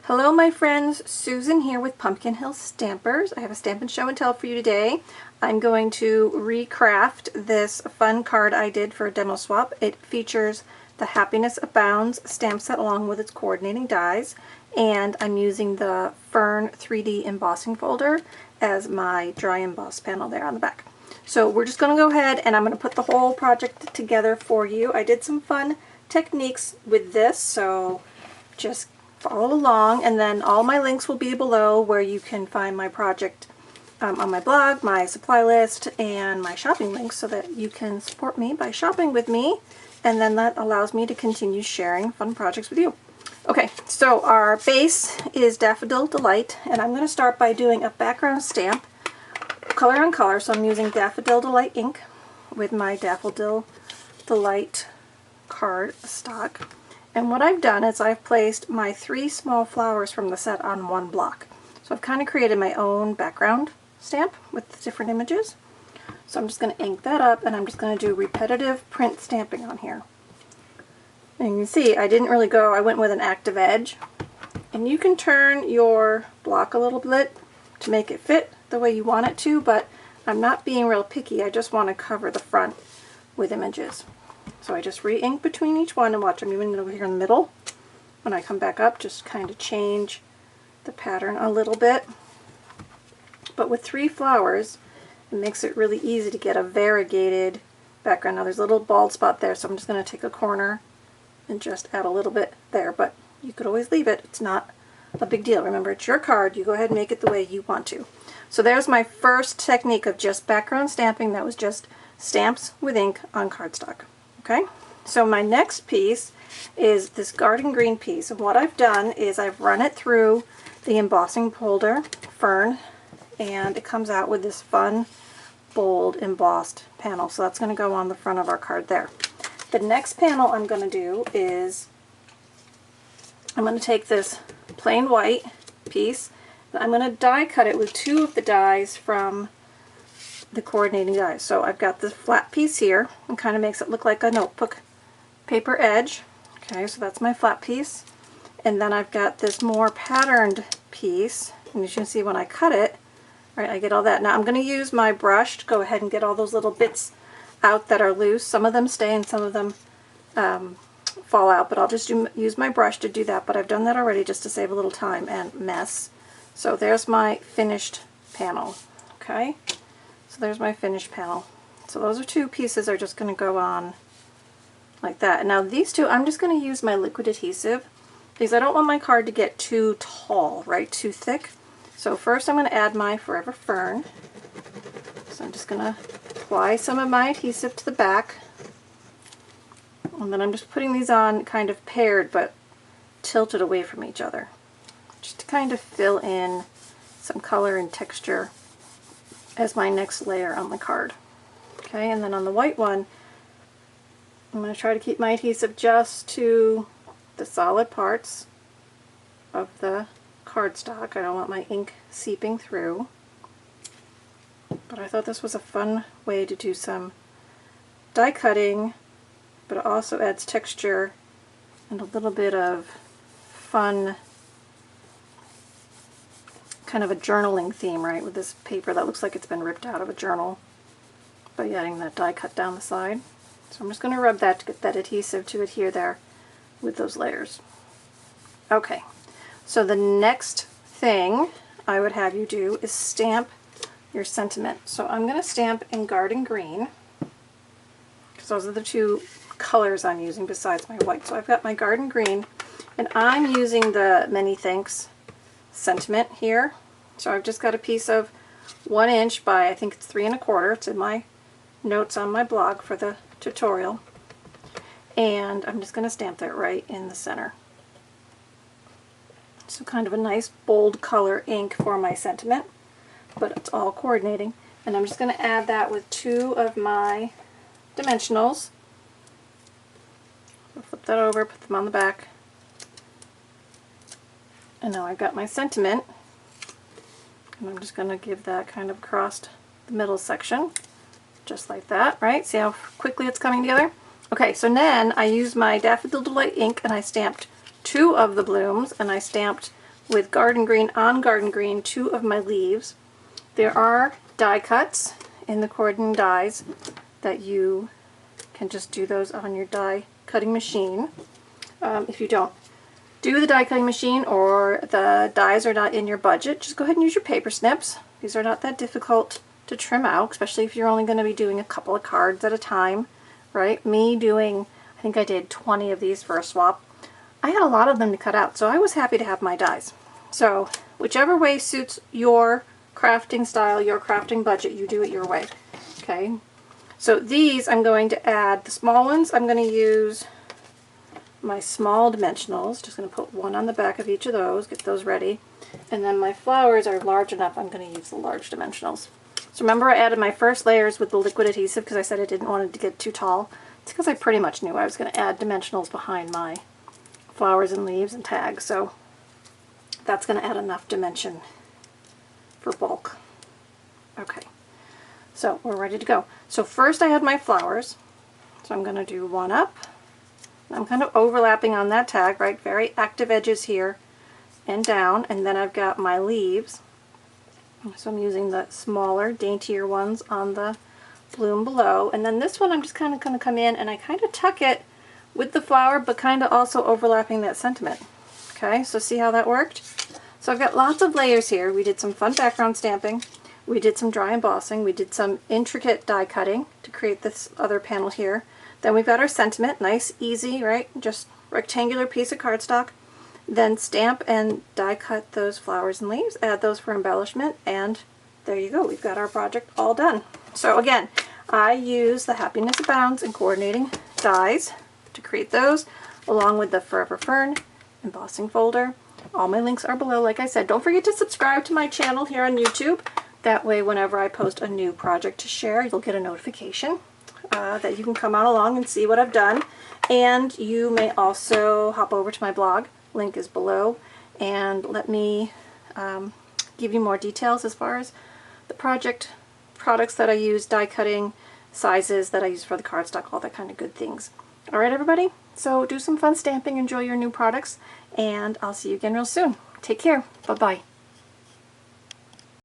Hello my friends, Susan here with Pumpkin Hill Stampers. I have a Stampin' Show and Tell for you today. I'm going to recraft this fun card I did for a demo swap. It features the Happiness Abounds stamp set along with its coordinating dies, and I'm using the Fern 3D embossing folder as my dry emboss panel there on the back. So we're just going to go ahead and I'm going to put the whole project together for you. I did some fun techniques with this, so just follow along, and then all my links will be below where you can find my project on my blog, my supply list, and my shopping links so that you can support me by shopping with me, and then that allows me to continue sharing fun projects with you. Okay, so our base is Daffodil Delight, and I'm going to start by doing a background stamp, color on color, so I'm using Daffodil Delight ink with my Daffodil Delight card stock. And what I've done is I've placed my 3 small flowers from the set on one block. So I've kind of created my own background stamp with different images. So I'm just going to ink that up, and I'm just going to do repetitive print stamping on here. And you can see I didn't really go, I went with an active edge. And you can turn your block a little bit to make it fit the way you want it to, but I'm not being real picky. I just want to cover the front with images. So I just re-ink between each one, and watch, I'm even over here in the middle. When I come back up, just kind of change the pattern a little bit. But with 3 flowers, it makes it really easy to get a variegated background. Now there's a little bald spot there, so I'm just going to take a corner and just add a little bit there, but you could always leave it. It's not a big deal. Remember, it's your card. You go ahead and make it the way you want to. So there's my first technique of just background stamping. That was just stamps with ink on cardstock. Okay, so my next piece is this garden green piece, and what I've done is I've run it through the embossing folder, Fern, and it comes out with this fun, bold, embossed panel. So that's going to go on the front of our card there. The next panel I'm going to do is I'm going to take this plain white piece, and I'm going to die cut it with 2 of the dies from the coordinating dies. So I've got this flat piece here, and kind of makes it look like a notebook paper edge. Okay, so that's my flat piece. And then I've got this more patterned piece, and as you can see when I cut it, right, I get all that. Now I'm going to use my brush to go ahead and get all those little bits out that are loose. Some of them stay and some of them fall out, but I'll just use my brush to do that. But I've done that already just to save a little time and mess. So there's my finished panel. Okay. So there's my finished panel. So those are 2 pieces are just going to go on like that. And now these 2, I'm just going to use my liquid adhesive because I don't want my card to get too tall, right, too thick. So first I'm going to add my Forever Fern. So I'm just going to apply some of my adhesive to the back. And then I'm just putting these on kind of paired but tilted away from each other, just to kind of fill in some color and texture as my next layer on the card. Okay, and then on the white one, I'm going to try to keep my adhesive just to the solid parts of the cardstock. I don't want my ink seeping through. But I thought this was a fun way to do some die cutting, but it also adds texture and a little bit of fun, kind of a journaling theme, right, with this paper that looks like it's been ripped out of a journal by adding that die cut down the side. So I'm just going to rub that to get that adhesive to adhere there with those layers. Okay, so the next thing I would have you do is stamp your sentiment. So I'm going to stamp in Garden Green because those are the 2 colors I'm using besides my white. So I've got my Garden Green, and I'm using the Many Thanks sentiment here. So I've just got a piece of 1 inch by, I think it's 3 1/4. It's in my notes on my blog for the tutorial. And I'm just going to stamp that right in the center. So kind of a nice bold color ink for my sentiment, but it's all coordinating. And I'm just going to add that with 2 of my dimensionals. So flip that over, put them on the back. And now I've got my sentiment, and I'm just going to give that kind of across the middle section, just like that, right? See how quickly it's coming together? Okay, so then I used my Daffodil Delight ink, and I stamped 2 of the blooms, and I stamped with garden green on garden green 2 of my leaves. There are die cuts in the cordon dies that you can just do those on your die cutting machine. If you don't do the die cutting machine or the dies are not in your budget, just go ahead and use your paper snips. These are not that difficult to trim out, especially if you're only going to be doing a couple of cards at a time, right? Me doing, I think I did 20 of these for a swap. I had a lot of them to cut out, so I was happy to have my dies. So whichever way suits your crafting style, your crafting budget, you do it your way. Okay, so these I'm going to add, the small ones I'm going to use my small dimensionals, just going to put 1 on the back of each of those, get those ready, and then my flowers are large enough, I'm going to use the large dimensionals. So remember I added my first layers with the liquid adhesive because I said I didn't want it to get too tall. It's because I pretty much knew I was going to add dimensionals behind my flowers and leaves and tags, so that's going to add enough dimension for bulk. Okay, so we're ready to go. So first I had my flowers, so I'm going to do 1 up. I'm kind of overlapping on that tag, right? Very active edges here and down, and then I've got my leaves. So I'm using the smaller, daintier ones on the bloom below, and then this one I'm just kind of going to come in and I kind of tuck it with the flower, but kind of also overlapping that sentiment. Okay, so see how that worked? So I've got lots of layers here. We did some fun background stamping, we did some dry embossing, we did some intricate die cutting to create this other panel here. Then we've got our sentiment, nice, easy, right? Just rectangular piece of cardstock. Then stamp and die cut those flowers and leaves, add those for embellishment, and there you go. We've got our project all done. So again, I use the Happiness Abounds and coordinating dies to create those, along with the Forever Fern embossing folder. All my links are below, like I said. Don't forget to subscribe to my channel here on YouTube. That way, whenever I post a new project to share, you'll get a notification. That you can come on along and see what I've done. And you may also hop over to my blog, link is below, and let me give you more details as far as the project, products that I use, die cutting, sizes that I use for the cardstock, all that kind of good things. Alright everybody, so do some fun stamping, enjoy your new products, and I'll see you again real soon. Take care, bye-bye.